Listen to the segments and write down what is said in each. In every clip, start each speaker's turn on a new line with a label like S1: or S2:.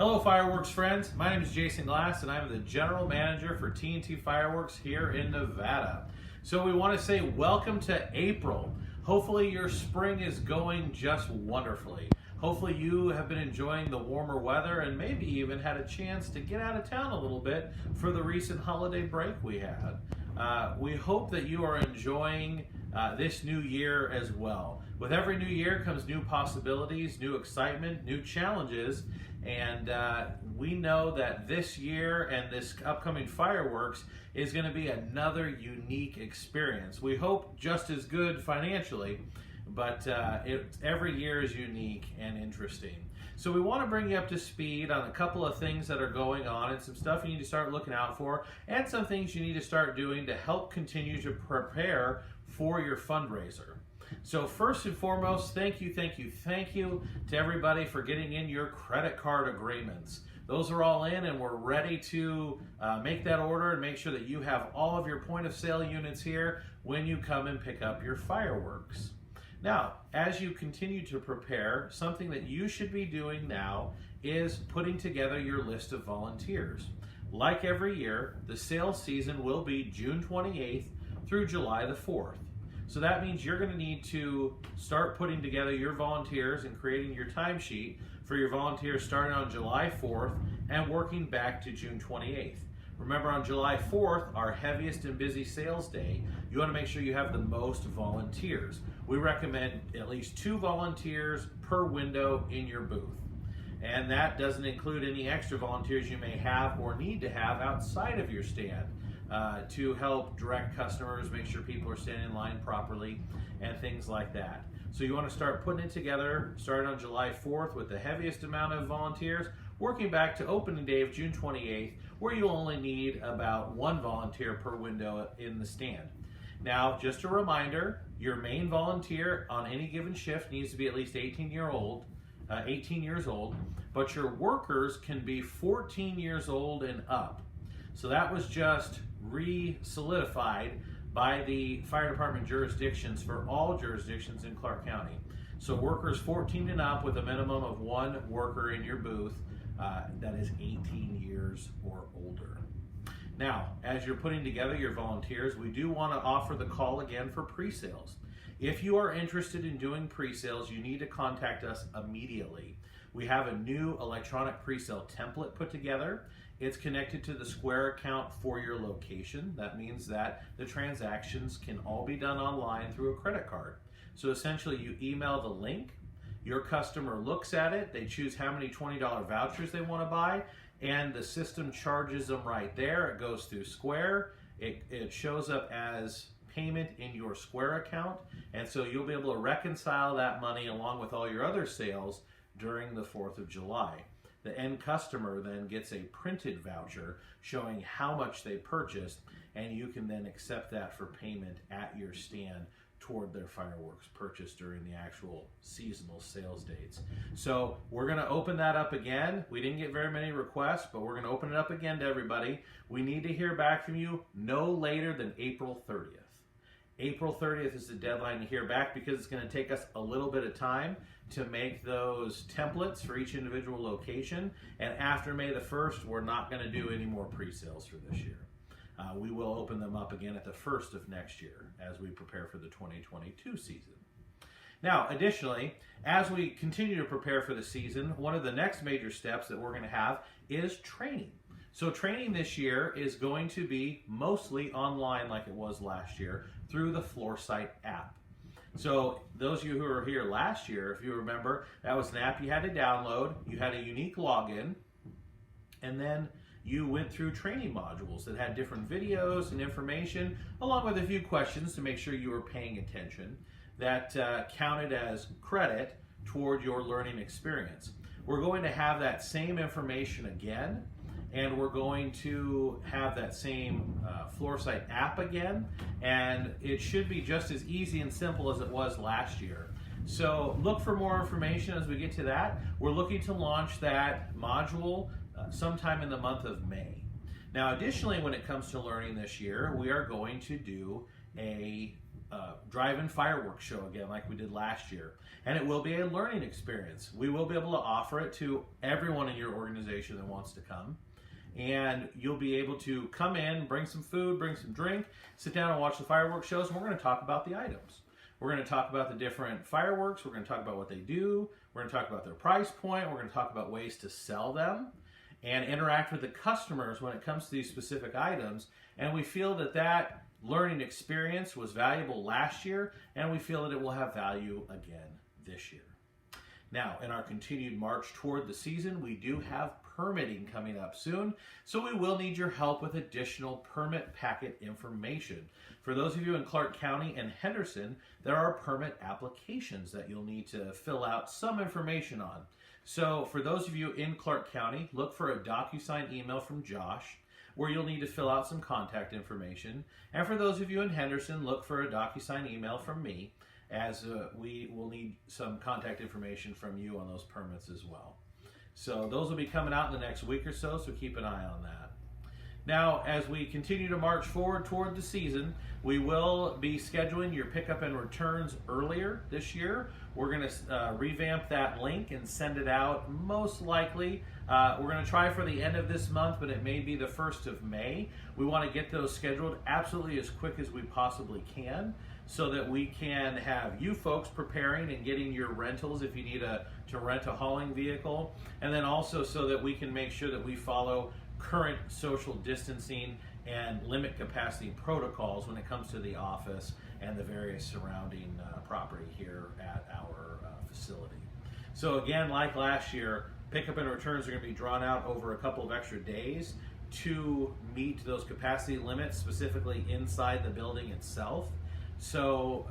S1: Hello fireworks friends, my name is Jason Glass and I'm the General Manager for T&T Fireworks here in Nevada. So we want to say welcome to April. Hopefully your spring is going just wonderfully. Hopefully you have been enjoying the warmer weather and maybe even had a chance to get out of town a little bit for the recent holiday break we had. We hope that you are enjoying this new year as well. With every new year comes new possibilities, new excitement, new challenges, and we know that this year and this upcoming fireworks is going to be another unique experience. We hope just as good financially, but every year is unique and interesting. So we want to bring you up to speed on a couple of things that are going on and some stuff you need to start looking out for and some things you need to start doing to help continue to prepare for your fundraiser. So first and foremost, thank you to everybody for getting in your credit card agreements. Those are all in and we're ready to make that order and make sure that you have all of your point of sale units here when you come and pick up your fireworks. Now, as you continue to prepare, something that you should be doing now is putting together your list of volunteers. Like every year, the sales season will be June 28th through July the 4th. So that means you're going to need to start putting together your volunteers and creating your timesheet for your volunteers starting on July 4th and working back to June 28th. Remember, on July 4th, our heaviest and busy sales day, you want to make sure you have the most volunteers. We recommend at least 2 volunteers per window in your booth. And that doesn't include any extra volunteers you may have or need to have outside of your stand to help direct customers, make sure people are standing in line properly, and things like that. So you want to start putting it together, starting on July 4th with the heaviest amount of volunteers, working back to opening day of June 28th, where you'll only need about 1 volunteer per window in the stand. Now, just a reminder, your main volunteer on any given shift needs to be at least 18 years old, but your workers can be 14 years old and up. So that was just re-solidified by the fire department jurisdictions for all jurisdictions in Clark County. So workers 14 and up with a minimum of 1 worker in your booth that is 18 years or older. Now, as you're putting together your volunteers, we do want to offer the call again for pre-sales. If you are interested in doing pre-sales, you need to contact us immediately. We have a new electronic pre-sale template put together. It's connected to the Square account for your location. That means that the transactions can all be done online through a credit card. So essentially you email the link, your customer looks at it, they choose how many $20 vouchers they want to buy, and the system charges them right there. It goes through Square. It shows up as payment in your Square account, and so you'll be able to reconcile that money along with all your other sales during the 4th of July. The end customer then gets a printed voucher showing how much they purchased, and you can then accept that for payment at your stand toward their fireworks purchase during the actual seasonal sales dates. So we're going to open that up again. We didn't get very many requests, but we're going to open it up again to everybody. We need to hear back from you no later than April 30th. April 30th is the deadline to hear back because it's going to take us a little bit of time to make those templates for each individual location. And after May the 1st, we're not going to do any more pre-sales for this year. We will open them up again at the 1st of next year as we prepare for the 2022 season. Now, additionally, as we continue to prepare for the season, one of the next major steps that we're going to have is training. So training this year is going to be mostly online like it was last year through the Floorsight app. So those of you who were here last year, if you remember, that was an app you had to download, you had a unique login, and then you went through training modules that had different videos and information, along with a few questions to make sure you were paying attention, that counted as credit toward your learning experience. We're going to have that same information again, and we're going to have that same Floorsight app again, and it should be just as easy and simple as it was last year. So look for more information as we get to that. We're looking to launch that module sometime in the month of May. Now, additionally, when it comes to learning this year, we are going to do a drive-in fireworks show again like we did last year. And it will be a learning experience. We will be able to offer it to everyone in your organization that wants to come. And you'll be able to come in, bring some food, bring some drink, sit down and watch the fireworks shows, and we're going to talk about the items. We're going to talk about the different fireworks. We're going to talk about what they do. We're going to talk about their price point. We're going to talk about ways to sell them and interact with the customers when it comes to these specific items. And we feel that that learning experience was valuable last year, and we feel that it will have value again this year. Now, in our continued march toward the season, we do have permitting coming up soon, so we will need your help with additional permit packet information. For those of you in Clark County and Henderson, there are permit applications that you'll need to fill out some information on. So for those of you in Clark County, look for a DocuSign email from Josh where you'll need to fill out some contact information. And for those of you in Henderson, look for a DocuSign email from me, as we will need some contact information from you on those permits as well. So those will be coming out in the next week or so keep an eye on that. Now, as we continue to march forward toward the season, we will be scheduling your pickup and returns earlier this year. We're going to revamp that link and send it out most likely. We're going to try for the end of this month, but it may be the 1st of May. We want to get those scheduled absolutely as quick as we possibly can so that we can have you folks preparing and getting your rentals if you need to rent a hauling vehicle, and then also so that we can make sure that we follow current social distancing and limit capacity protocols when it comes to the office and the various surrounding property here at our facility. So again, like last year, pickup and returns are going to be drawn out over a couple of extra days to meet those capacity limits, specifically inside the building itself. So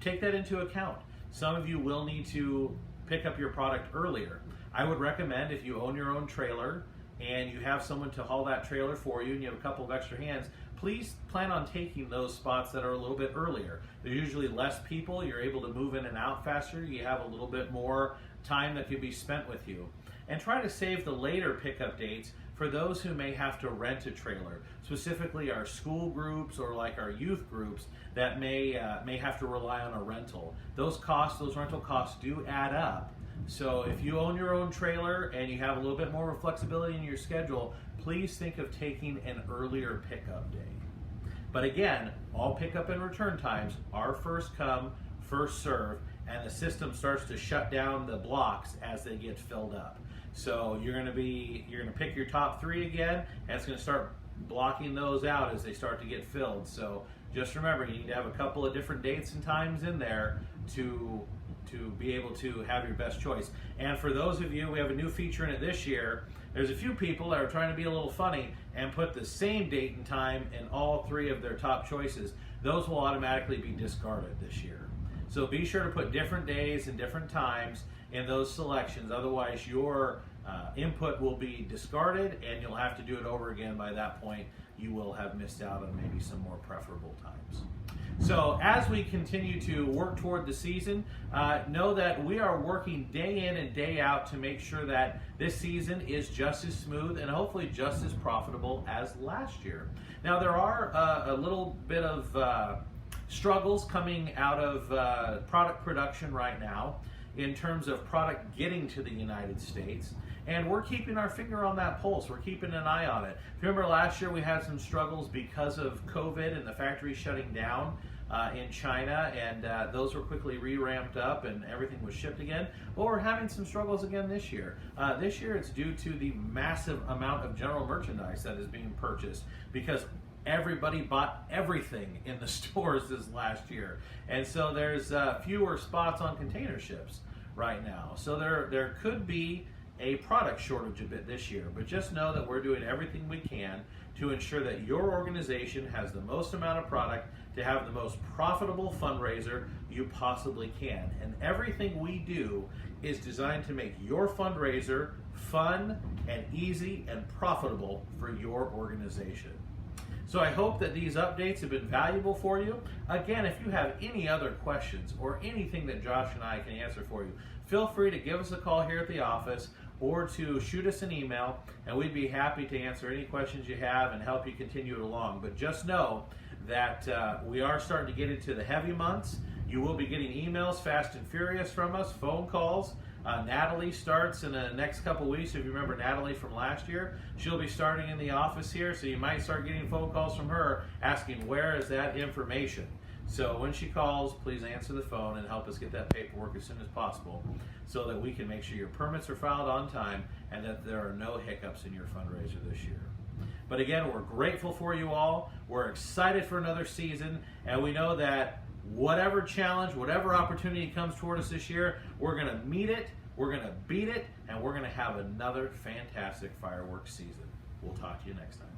S1: take that into account. Some of you will need to pick up your product earlier. I would recommend, if you own your own trailer and you have someone to haul that trailer for you and you have a couple of extra hands, please plan on taking those spots that are a little bit earlier. There's usually less people, you're able to move in and out faster, you have a little bit more time that could be spent with you. And try to save the later pickup dates for those who may have to rent a trailer, specifically our school groups or like our youth groups that may have to rely on a rental. Those rental costs do add up. So if you own your own trailer and you have a little bit more flexibility in your schedule, please think of taking an earlier pickup day. But again, all pickup and return times are first come, first serve, and the system starts to shut down the blocks as they get filled up. So you're going to pick your top 3 again, and it's going to start blocking those out as they start to get filled. So just remember, you need to have a couple of different dates and times in there to be able to have your best choice. And for those of you, we have a new feature in it this year. There's a few people that are trying to be a little funny and put the same date and time in all 3 of their top choices. Those will automatically be discarded this year. So be sure to put different days and different times in those selections. Otherwise, your input will be discarded and you'll have to do it over again. By that point, you will have missed out on maybe some more preferable times. So as we continue to work toward the season, know that we are working day in and day out to make sure that this season is just as smooth and hopefully just as profitable as last year. Now there are a little bit of struggles coming out of product production right now in terms of product getting to the United States. And we're keeping our finger on that pulse. We're keeping an eye on it. Remember last year we had some struggles because of COVID and the factory shutting down in China, and those were quickly re-ramped up and everything was shipped again. Well, we're having some struggles again this year. This year it's due to the massive amount of general merchandise that is being purchased because everybody bought everything in the stores this last year. And so there's fewer spots on container ships right now. So there could be a product shortage a bit this year, but just know that we're doing everything we can to ensure that your organization has the most amount of product to have the most profitable fundraiser you possibly can. And everything we do is designed to make your fundraiser fun and easy and profitable for your organization. So I hope that these updates have been valuable for you. Again, if you have any other questions or anything that Josh and I can answer for you, feel free to give us a call here at the office or to shoot us an email, and we'd be happy to answer any questions you have and help you continue it along. But just know that we are starting to get into the heavy months. You will be getting emails fast and furious from us, phone calls. Natalie starts in the next couple weeks. If you remember Natalie from last year, she'll be starting in the office here, so you might start getting phone calls from her asking where is that information. So when she calls, please answer the phone and help us get that paperwork as soon as possible so that we can make sure your permits are filed on time and that there are no hiccups in your fundraiser this year. But again, we're grateful for you all. We're excited for another season, and we know that whatever challenge, whatever opportunity comes toward us this year, we're going to meet it, we're going to beat it, and we're going to have another fantastic fireworks season. We'll talk to you next time.